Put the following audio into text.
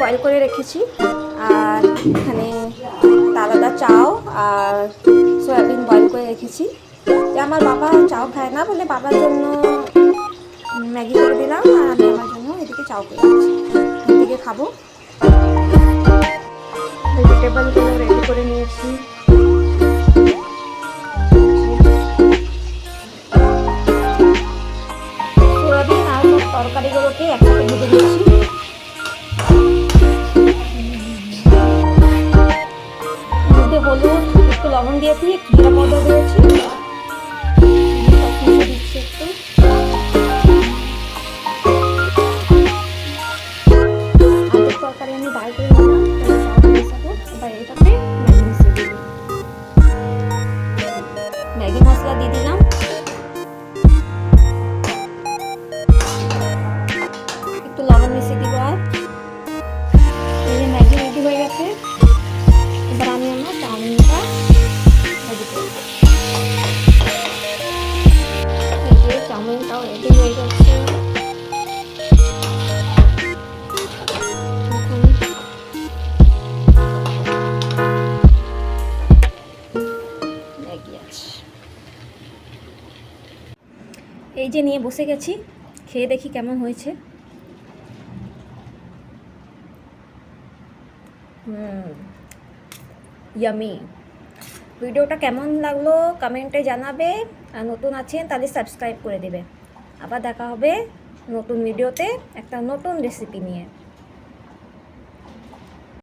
Boil করে রেখেছি, আর এখানে আলাদা চাও আর সয়াবিন বয়েল করে রেখেছি। যে আমার বাবা চাও খায় না বলে বাবার জন্য ম্যাগি করে দিলাম, আর আমি আমার জন্য এদিকে চাও করে দিচ্ছি, এদিকে খাবো। ভেজিটেবলগুলো রেডি করে নিয়েছি। সয়াবিন আর তরকারিগুলোকে একসাথে ভেজে দিয়েছি। মধ্যে হলুদ, একটু লবণ দিয়েছি, একটু জিরা পাউডার দিয়েছি, দিচ্ছি একটু। আলুর তরকারি আমি ডাল করে নিলাম, চাল মেশাবো। এবার এটাতে ম্যাগি মিশিয়ে দিই, ম্যাগি মশলা দিয়ে দিলাম। একটু লবণ মিশিয়ে দিব। আর এই যে ম্যাগি রেডি হয়ে গেছে। এবার আমি আমার চাউমিনটা রেডি করব। এই যে চাউমিনটাও রেডি হয়ে গেছে। ম্যাগি আছে, এই যে নিয়ে বসে গেছি, খেয়ে দেখি কেমন হয়েছে। ইয়ামি। ভিডিওটা কেমন লাগলো কমেন্টে জানাবে, আর নতুন আছেন তাহলে সাবস্ক্রাইব করে দেবে। আবার দেখা হবে নতুন ভিডিওতে একটা নতুন রেসিপি নিয়ে।